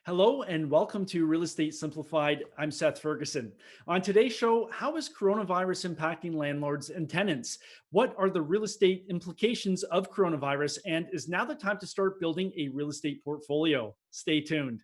Hello and welcome to Real Estate Simplified. I'm Seth Ferguson. On today's show, how is coronavirus impacting landlords and tenants? What are the real estate implications of coronavirus? And is now the time to start building a real estate portfolio? Stay tuned.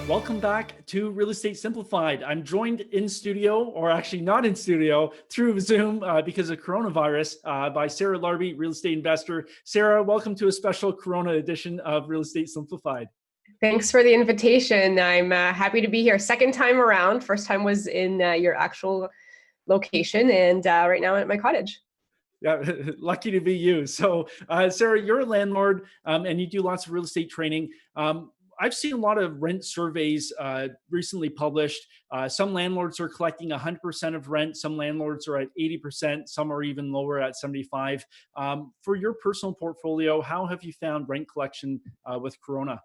Welcome back to Real Estate Simplified. I'm joined in studio, or actually not in studio, through Zoom because of coronavirus by Sarah Larbi, real estate investor. Sarah, welcome to a special Corona edition of Real Estate Simplified. Thanks for the invitation. I'm happy to be here. Second time around. First time was in your actual location, and right now I'm at my cottage. Yeah, lucky to be you. So, Sarah, you're a landlord and you do lots of real estate training. I've seen a lot of rent surveys recently published. Some landlords are collecting 100% of rent. Some landlords are at 80%. Some are even lower at 75. For your personal portfolio, how have you found rent collection with Corona?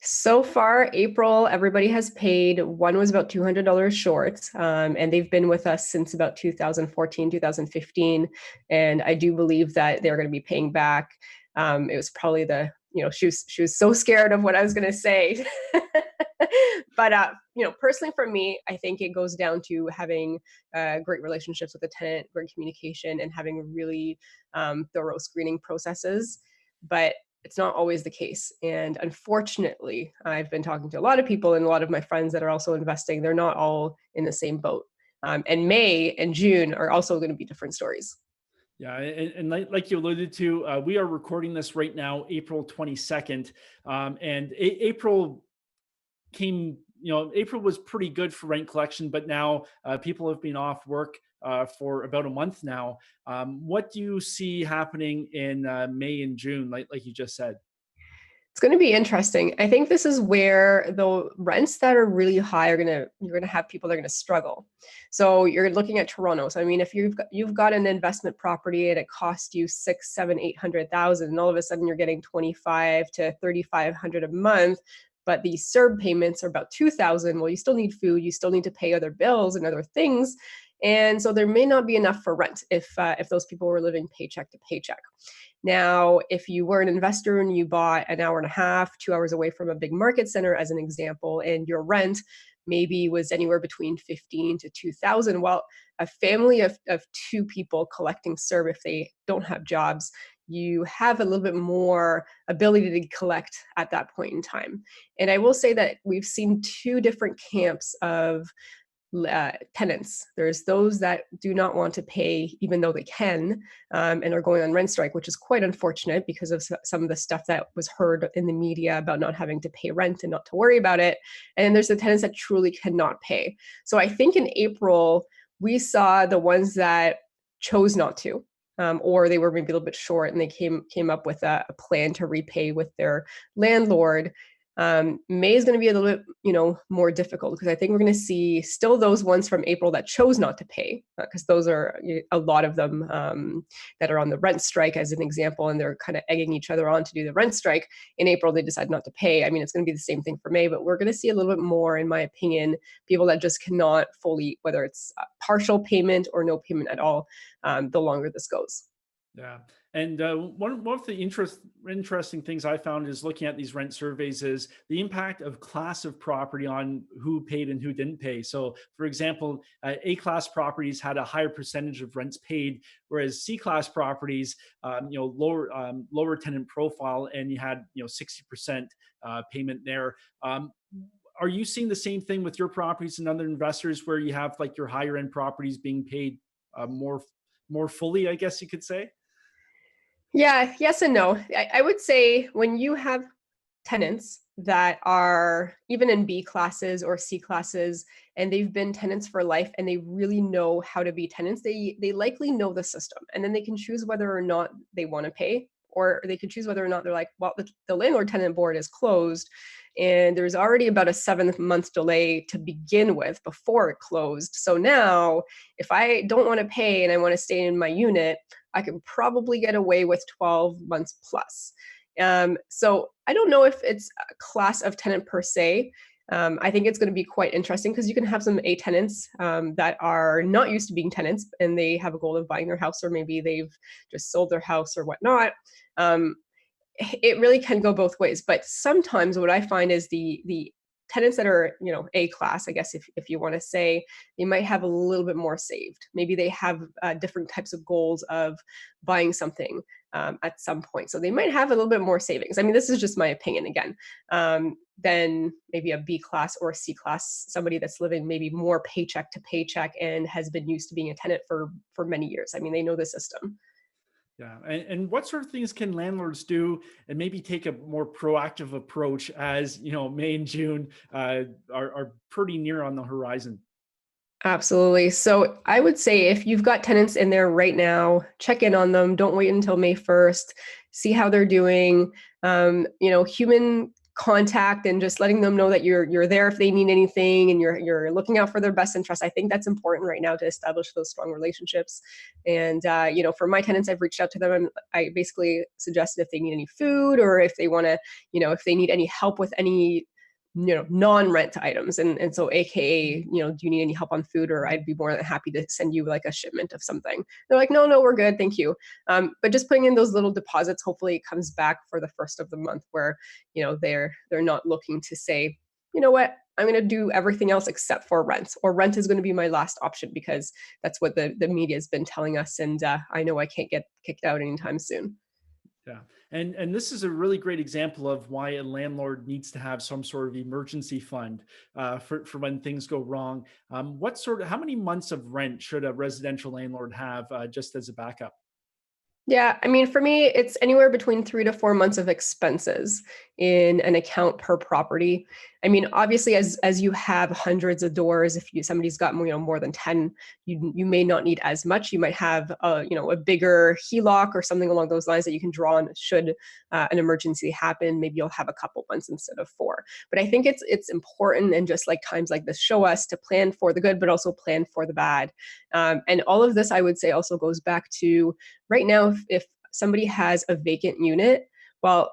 So far, April, everybody has paid. One was about $200 short, and they've been with us since about 2014, 2015. And I do believe that they're going to be paying back. It was probably she was so scared of what I was going to say. But personally for me, I think it goes down to having great relationships with the tenant, great communication, and having really thorough screening processes. But it's not always the case. And unfortunately, I've been talking to a lot of people and a lot of my friends that are also investing. They're not all in the same boat. And May and June are also going to be different stories. Yeah, and like you alluded to, we are recording this right now, April 22nd, and April came, April was pretty good for rent collection, but now people have been off work for about a month now. What do you see happening in May and June, like you just said? It's going to be interesting. I think this is where the rents that are really high you're gonna have people that are going to struggle. So you're looking at Toronto. So I mean, if you've got an investment property and it costs you 6, 7, 800,000, and all of a sudden you're getting 25 to 3,500 a month, but the CERB payments are about 2,000. Well, you still need food, you still need to pay other bills and other things, and so there may not be enough for rent if those people were living paycheck to paycheck. Now, if you were an investor and you bought an hour and a half, 2 hours away from a big market center, as an example, and your rent maybe was anywhere between 15 to 2,000, well, a family of two people collecting CERB, if they don't have jobs, you have a little bit more ability to collect at that point in time. And I will say that we've seen two different camps of tenants. There's those that do not want to pay even though they can, and are going on rent strike, which is quite unfortunate because of some of the stuff that was heard in the media about not having to pay rent and not to worry about it. And there's the tenants that truly cannot pay. So I think in April, we saw the ones that chose not to. Or they were maybe a little bit short and they came up with a plan to repay with their landlord. May is going to be a little bit, more difficult because I think we're going to see still those ones from April that chose not to pay, because those are a lot of them that are on the rent strike, as an example, and they're kind of egging each other on to do the rent strike. In April, they decide not to pay. I mean, it's going to be the same thing for May, but we're going to see a little bit more, in my opinion, people that just cannot fully, whether it's partial payment or no payment at all, the longer this goes. Yeah. And one of the interesting things I found is looking at these rent surveys is the impact of class of property on who paid and who didn't pay. So, for example, A-class properties had a higher percentage of rents paid, whereas C-class properties, lower tenant profile, and you had 60% payment there. Are you seeing the same thing with your properties and other investors, where you have like your higher end properties being paid more fully, I guess you could say? Yeah, yes and no. I would say when you have tenants that are even in B classes or C classes, and they've been tenants for life and they really know how to be tenants, they likely know the system, and then they can choose whether or not they want to pay, or they can choose whether or not they're like, well, the landlord tenant board is closed and there's already about a 7-month delay to begin with before it closed. So now if I don't want to pay and I want to stay in my unit, I can probably get away with 12 months plus. So I don't know if it's a class of tenant per se. I think it's going to be quite interesting because you can have some A tenants that are not used to being tenants and they have a goal of buying their house, or maybe they've just sold their house or whatnot. Um, it really can go both ways. But sometimes what I find is the tenants that are, A class, I guess if you want to say, they might have a little bit more saved. Maybe they have different types of goals of buying something at some point. So they might have a little bit more savings. I mean, this is just my opinion again. Than maybe a B class or a C class, somebody that's living maybe more paycheck to paycheck and has been used to being a tenant for many years. I mean, they know the system. Yeah. And what sort of things can landlords do and maybe take a more proactive approach as, May and June are pretty near on the horizon? Absolutely. So I would say if you've got tenants in there right now, check in on them. Don't wait until May 1st. See how they're doing. Human contact and just letting them know that you're there if they need anything and you're looking out for their best interest. I think that's important right now to establish those strong relationships. And for my tenants, I've reached out to them and I basically suggested if they need any food or if they want to, if they need any help with any non-rent items. And so AKA, do you need any help on food? Or I'd be more than happy to send you like a shipment of something. They're like, no, we're good. Thank you. But just putting in those little deposits, hopefully it comes back for the first of the month where, they're not looking to say, you know what, I'm going to do everything else except for rent, or rent is going to be my last option because that's what the media has been telling us. And I know I can't get kicked out anytime soon. Yeah. And this is a really great example of why a landlord needs to have some sort of emergency fund for when things go wrong. How many months of rent should a residential landlord have just as a backup? Yeah, I mean, for me, it's anywhere between 3 to 4 months of expenses in an account per property. I mean, obviously, as you have hundreds of doors, if somebody's got more than 10, you may not need as much. You might have a bigger HELOC or something along those lines that you can draw on should an emergency happen. Maybe you'll have a couple months instead of four. But I think it's important, and just like times like this show us to plan for the good, but also plan for the bad. And all of this, I would say, also goes back to right now, if somebody has a vacant unit, well,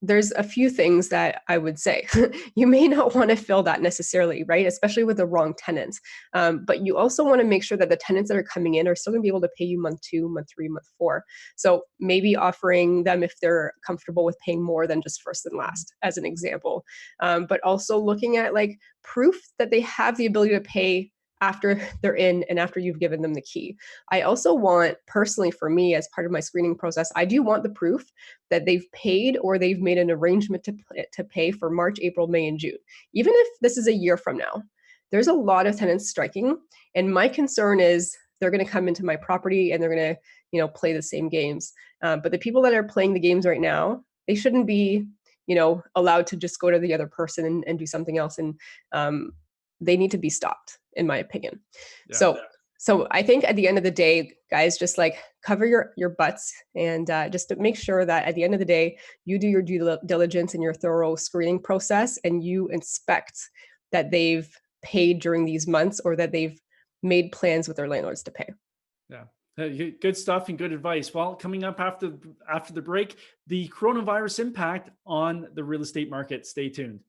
there's a few things that I would say. You may not want to fill that necessarily, right? Especially with the wrong tenants. But you also want to make sure that the tenants that are coming in are still going to be able to pay you month 2, month 3, month 4. So maybe offering them if they're comfortable with paying more than just first and last, as an example. But also looking at like proof that they have the ability to pay after they're in and after you've given them the key. I also want, personally for me, as part of my screening process, I do want the proof that they've paid or they've made an arrangement to pay for March, April, May, and June. Even if this is a year from now, there's a lot of tenants striking. And my concern is they're going to come into my property and they're going to, play the same games. But the people that are playing the games right now, they shouldn't be, allowed to just go to the other person and do something else. And they need to be stopped, in my opinion. Yeah. So I think at the end of the day, guys, just like cover your butts and just to make sure that at the end of the day, you do your due diligence and your thorough screening process, and you inspect that they've paid during these months or that they've made plans with their landlords to pay. Yeah. Good stuff and good advice. Well, coming up after the break, the coronavirus impact on the real estate market. Stay tuned.